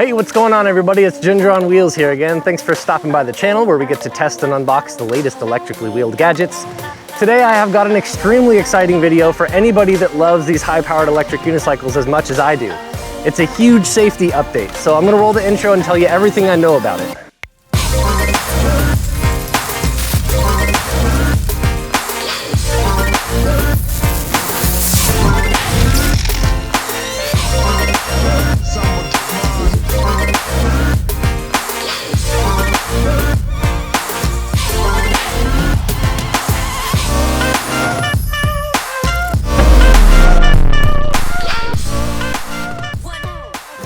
Hey, what's going on everybody? It's Ginger on Wheels here again. Thanks for stopping by the channel where we get to test and unbox the latest electrically wheeled gadgets. Today I have got an extremely exciting video for anybody that loves these high-powered electric unicycles as much as I do. It's a huge safety update, so I'm gonna roll the intro and tell you everything I know about it.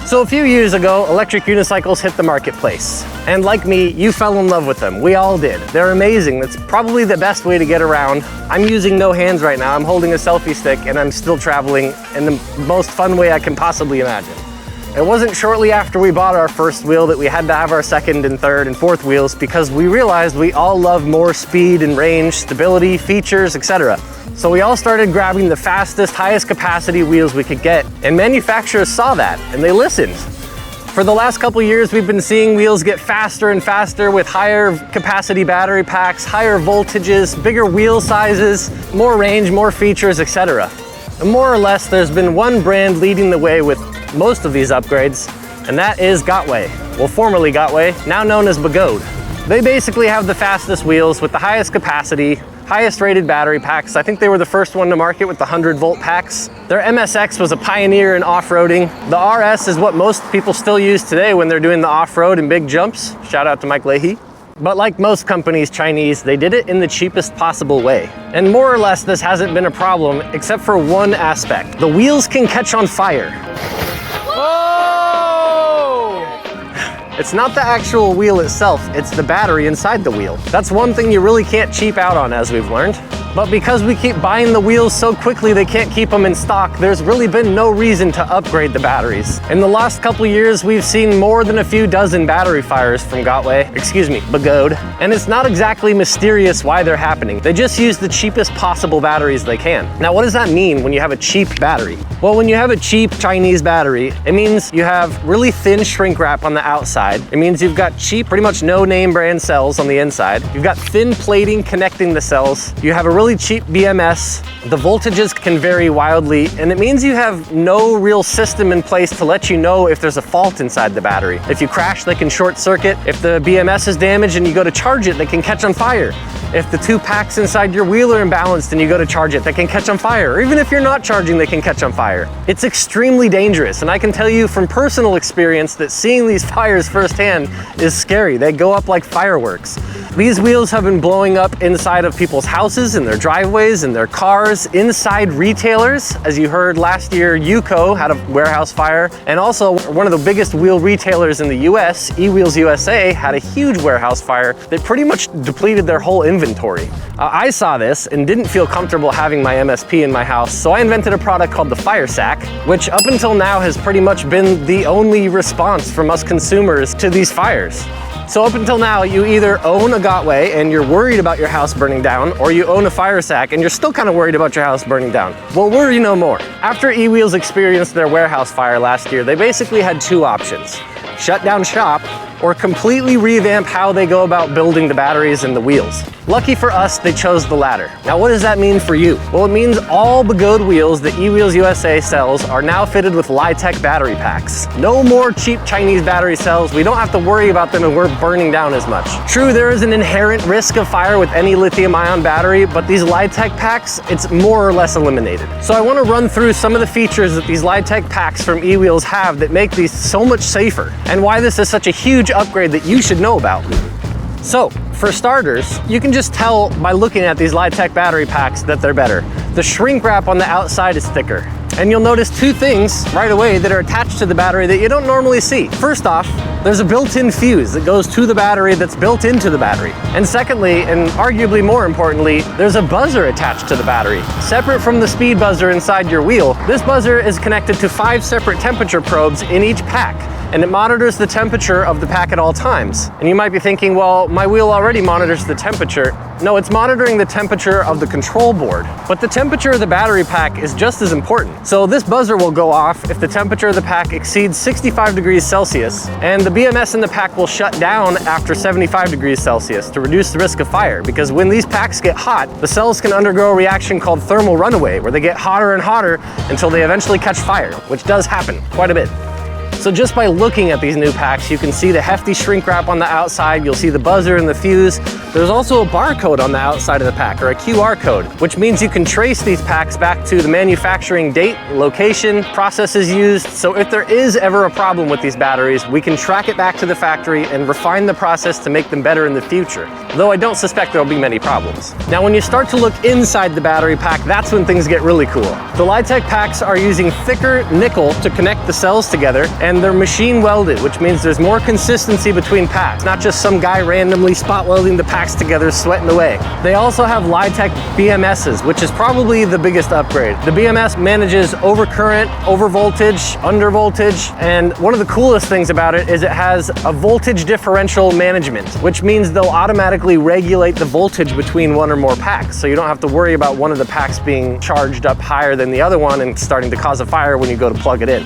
So a few years ago, electric unicycles hit the marketplace. And like me, you fell in love with them. We all did. They're amazing. That's probably the best way to get around. I'm using no hands right now. I'm holding a selfie stick and I'm still traveling in the most fun way I can possibly imagine. It wasn't shortly after we bought our first wheel that we had to have our second and third and fourth wheels because we realized we all love more speed and range, stability, features, etc. So we all started grabbing the fastest, highest capacity wheels we could get, and manufacturers saw that and they listened. For the last couple years, we've been seeing wheels get faster and faster with higher capacity battery packs, higher voltages, bigger wheel sizes, more range, more features, etc. And more or less, there's been one brand leading the way with most of these upgrades, and that is Gotway. Well, formerly Gotway, now known as Begode. They basically have the fastest wheels with the highest capacity, highest rated battery packs. I think they were the first one to market with the 100-volt packs. Their MSX was a pioneer in off-roading. The RS is what most people still use today when they're doing the off-road and big jumps. Shout out to Mike Leahy. But like most companies, Chinese, they did it in the cheapest possible way. And more or less, this hasn't been a problem except for one aspect. The wheels can catch on fire. It's not the actual wheel itself, it's the battery inside the wheel. That's one thing you really can't cheap out on, as we've learned. But because we keep buying the wheels so quickly they can't keep them in stock, there's really been no reason to upgrade the batteries. In the last couple years, we've seen more than a few dozen battery fires from Begode. And it's not exactly mysterious why they're happening. They just use the cheapest possible batteries they can. Now, what does that mean when you have a cheap battery? Well, when you have a cheap Chinese battery, it means you have really thin shrink wrap on the outside. It means you've got cheap, pretty much no name brand cells on the inside. You've got thin plating connecting the cells. You have a really cheap BMS. The voltages can vary wildly, and it means you have no real system in place to let you know if there's a fault inside the battery. If you crash, they can short circuit. If the BMS is damaged and you go to charge it, they can catch on fire. If the two packs inside your wheel are imbalanced and you go to charge it, they can catch on fire. Or even if you're not charging, they can catch on fire. It's extremely dangerous, and I can tell you from personal experience that seeing these fires firsthand is scary. They go up like fireworks. These wheels have been blowing up inside of people's houses, in their driveways, in their cars, inside retailers. As you heard last year, Yuko had a warehouse fire, and also one of the biggest wheel retailers in the US, eWheels USA, had a huge warehouse fire that pretty much depleted their whole inventory. I saw this and didn't feel comfortable having my MSP in my house, so I invented a product called the Fire Sack, which up until now has pretty much been the only response from us consumers to these fires. So up until now, you either own a Gotway and you're worried about your house burning down, or you own a Fire Sack and you're still kind of worried about your house burning down. Well, worry no more. After eWheels experienced their warehouse fire last year, they basically had two options: shut down shop or completely revamp how they go about building the batteries and the wheels. Lucky for us, they chose the latter. Now, what does that mean for you? Well, it means all Begode wheels that eWheels USA sells are now fitted with Li-Tech battery packs. No more cheap Chinese battery cells. We don't have to worry about them and we're burning down as much. True, there is an inherent risk of fire with any lithium-ion battery, but these Li-Tech packs, it's more or less eliminated. So I want to run through some of the features that these Li-Tech packs from eWheels have that make these so much safer, and why this is such a huge upgrade that you should know about. So, for starters, you can just tell by looking at these Li-Tech battery packs that they're better. The shrink wrap on the outside is thicker. And you'll notice two things right away that are attached to the battery that you don't normally see. First off, there's a built-in fuse that goes to the battery that's built into the battery. And secondly, and arguably more importantly, there's a buzzer attached to the battery. Separate from the speed buzzer inside your wheel, this buzzer is connected to 5 separate temperature probes in each pack. and it monitors the temperature of the pack at all times. And you might be thinking, well, my wheel already monitors the temperature. No, it's monitoring the temperature of the control board. But the temperature of the battery pack is just as important. So this buzzer will go off if the temperature of the pack exceeds 65 degrees Celsius, and the BMS in the pack will shut down after 75 degrees Celsius to reduce the risk of fire, because when these packs get hot, the cells can undergo a reaction called thermal runaway, where they get hotter and hotter until they eventually catch fire, which does happen quite a bit. So just by looking at these new packs, you can see the Heaphy shrink wrap on the outside, you'll see the buzzer and the fuse. There's also a barcode on the outside of the pack, or a QR code, which means you can trace these packs back to the manufacturing date, location, processes used. So if there is ever a problem with these batteries, we can track it back to the factory and refine the process to make them better in the future. Though I don't suspect there'll be many problems. Now, when you start to look inside the battery pack, that's when things get really cool. The Litech packs are using thicker nickel to connect the cells together, and they're machine welded, which means there's more consistency between packs, not just some guy randomly spot welding the packs together sweating away. They also have Litech BMSs, which is probably the biggest upgrade. The BMS manages overcurrent, overvoltage, undervoltage, and one of the coolest things about it is it has a voltage differential management, which means they'll automatically regulate the voltage between one or more packs, so you don't have to worry about one of the packs being charged up higher than the other one and starting to cause a fire when you go to plug it in.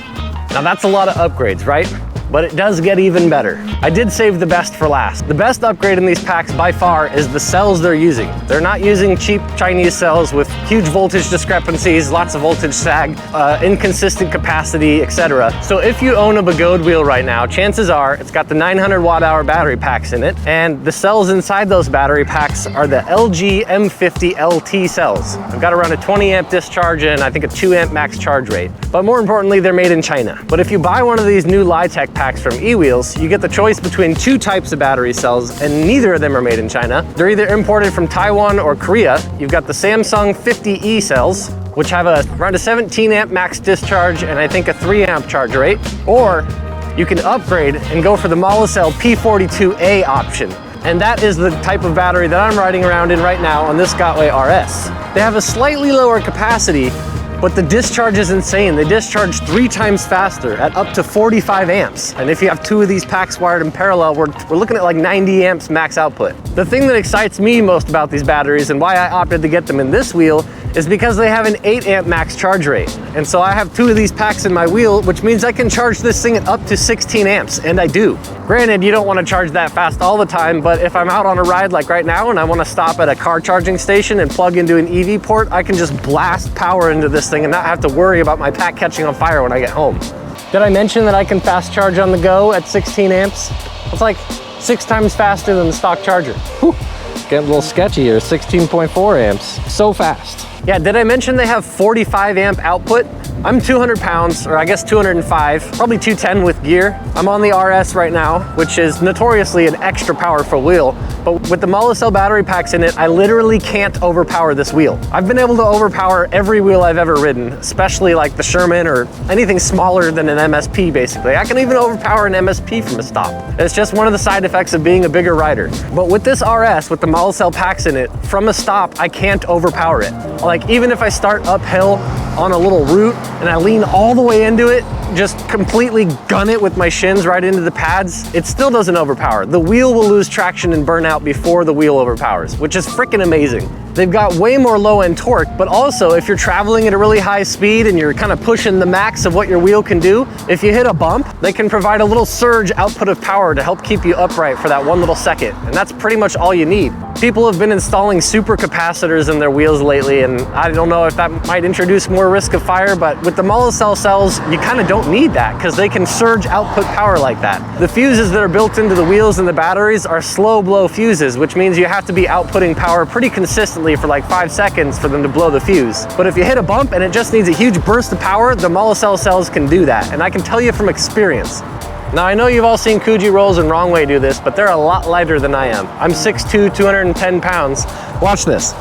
Now that's a lot of upgrades, right? But it does get even better. I did save the best for last. The best upgrade in these packs by far is the cells they're using. They're not using cheap Chinese cells with huge voltage discrepancies, lots of voltage sag, inconsistent capacity, etc. So if you own a Begode wheel right now, chances are it's got the 900 watt-hour battery packs in it, and the cells inside those battery packs are the LG M50 LT cells. I've got around a 20 amp discharge and I think a 2 amp max charge rate. But more importantly, they're made in China. But if you buy one of these new Litech packs from eWheels, you get the choice between two types of battery cells, and neither of them are made in China. They're either imported from Taiwan or Korea. You've got the Samsung 50E cells, which have around a 17 amp max discharge and I think a 3 amp charge rate, or you can upgrade and go for the Molicel P42A option. And that is the type of battery that I'm riding around in right now on this Gotway RS. They have a slightly lower capacity, but the discharge is insane. They discharge 3 times faster at up to 45 amps. And if you have 2 of these packs wired in parallel, we're looking at like 90 amps max output. The thing that excites me most about these batteries and why I opted to get them in this wheel is because they have an 8 amp max charge rate. And so I have 2 of these packs in my wheel, which means I can charge this thing at up to 16 amps, and I do. Granted, you don't want to charge that fast all the time, but if I'm out on a ride like right now and I want to stop at a car charging station and plug into an EV port, I can just blast power into this thing and not have to worry about my pack catching on fire when I get home. Did I mention that I can fast charge on the go at 16 amps? It's like 6 times faster than the stock charger. Whew. Getting a little sketchy here, 16.4 amps, so fast. Yeah, did I mention they have 45 amp output? I'm 200 pounds, or I guess 205, probably 210 with gear. I'm on the RS right now, which is notoriously an extra powerful wheel, but with the Molicel battery packs in it, I literally can't overpower this wheel. I've been able to overpower every wheel I've ever ridden, especially like the Sherman or anything smaller than an MSP basically. I can even overpower an MSP from a stop. It's just one of the side effects of being a bigger rider. But with this RS, with the Molicel packs in it, from a stop, I can't overpower it. Like even if I start uphill on a little route and I lean all the way into it, just completely gun it with my shins right into the pads, it still doesn't overpower. The wheel will lose traction and burn out before the wheel overpowers, which is freaking amazing. They've got way more low-end torque, but also if you're traveling at a really high speed and you're kind of pushing the max of what your wheel can do, if you hit a bump, they can provide a little surge output of power to help keep you upright for that one little second. And that's pretty much all you need. People have been installing super capacitors in their wheels lately, and I don't know if that might introduce more risk of fire, but with the Molicel cells, you kind of don't need that because they can surge output power like that. The fuses that are built into the wheels and the batteries are slow blow fuses, which means you have to be outputting power pretty consistently for like 5 seconds for them to blow the fuse. But if you hit a bump and it just needs a huge burst of power, the Molicel cells can do that, and I can tell you from experience. Now I know you've all seen Kuji Rolls and Wrong Way do this, but they're a lot lighter than I am. I'm 6'2", 210 pounds. Watch this.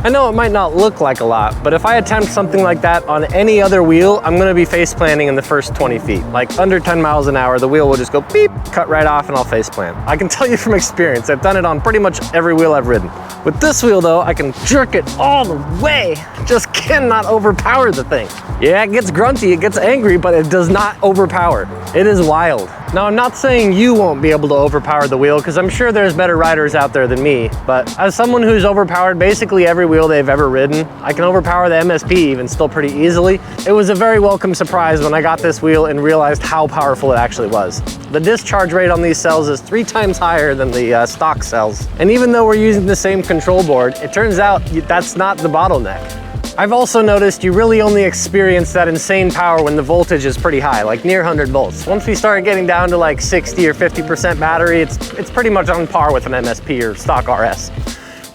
I know it might not look like a lot, but if I attempt something like that on any other wheel, I'm gonna be face planting in the first 20 feet. Like under 10 miles an hour, the wheel will just go beep, cut right off, and I'll face plant. I can tell you from experience, I've done it on pretty much every wheel I've ridden. With this wheel though, I can jerk it all the way. Just cannot overpower the thing. Yeah, it gets grunty, it gets angry, but it does not overpower. It is wild. Now, I'm not saying you won't be able to overpower the wheel, because I'm sure there's better riders out there than me, but as someone who's overpowered basically every wheel they've ever ridden, I can overpower the MSP even still pretty easily. It was a very welcome surprise when I got this wheel and realized how powerful it actually was. The discharge rate on these cells is 3 times higher than the stock cells. And even though we're using the same control board, it turns out that's not the bottleneck. I've also noticed you really only experience that insane power when the voltage is pretty high, like near 100 volts. Once we start getting down to like 60 or 50% battery, it's pretty much on par with an MSP or stock RS.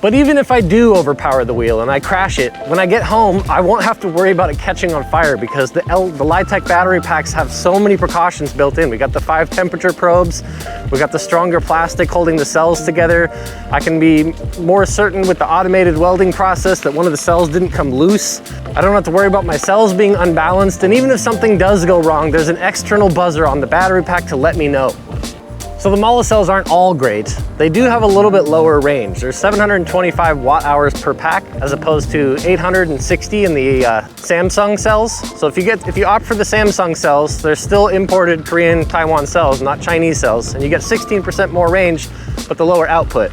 But even if I do overpower the wheel and I crash it, when I get home, I won't have to worry about it catching on fire because the Litec battery packs have so many precautions built in. We got the 5 temperature probes, we got the stronger plastic holding the cells together. I can be more certain with the automated welding process that one of the cells didn't come loose. I don't have to worry about my cells being unbalanced, and even if something does go wrong, there's an external buzzer on the battery pack to let me know. So the Mala cells aren't all great. They do have a little bit lower range. There's 725 watt hours per pack as opposed to 860 in the Samsung cells. So if you opt for the Samsung cells, they're still imported Korean, Taiwan cells, not Chinese cells, and you get 16% more range, but the lower output.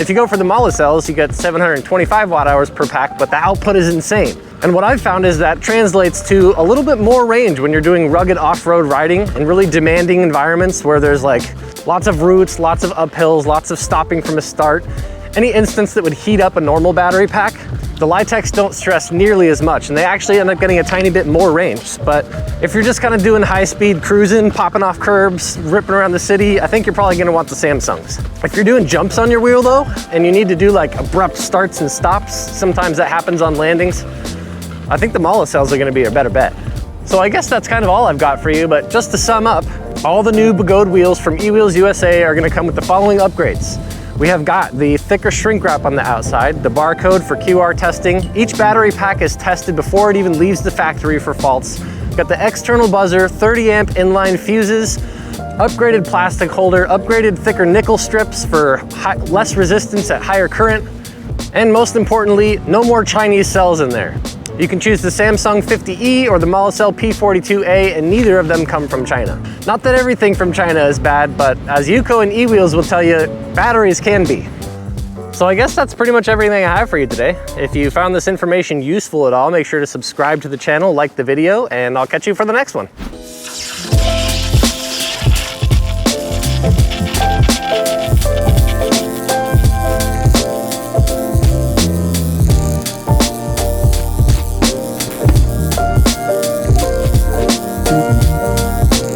If you go for the Mala cells, you get 725 watt hours per pack, but the output is insane. And what I've found is that translates to a little bit more range when you're doing rugged off-road riding in really demanding environments where there's like lots of roots, lots of uphills, lots of stopping from a start. Any instance that would heat up a normal battery pack, the Litecs don't stress nearly as much, and they actually end up getting a tiny bit more range. But if you're just kind of doing high-speed cruising, popping off curbs, ripping around the city, I think you're probably gonna want the Samsungs. If you're doing jumps on your wheel though, and you need to do like abrupt starts and stops, sometimes that happens on landings, I think the Mala cells are gonna be a better bet. So I guess that's kind of all I've got for you, but just to sum up, all the new Begode wheels from eWheels USA are gonna come with the following upgrades. We have got the thicker shrink wrap on the outside, the barcode for QR testing. Each battery pack is tested before it even leaves the factory for faults. We've got the external buzzer, 30 amp inline fuses, upgraded plastic holder, upgraded thicker nickel strips for less resistance at higher current, and most importantly, no more Chinese cells in there. You can choose the Samsung 50E or the Molicel P42A, and neither of them come from China. Not that everything from China is bad, but as Yuko and eWheels will tell you, batteries can be. So I guess that's pretty much everything I have for you today. If you found this information useful at all, make sure to subscribe to the channel, like the video, and I'll catch you for the next one.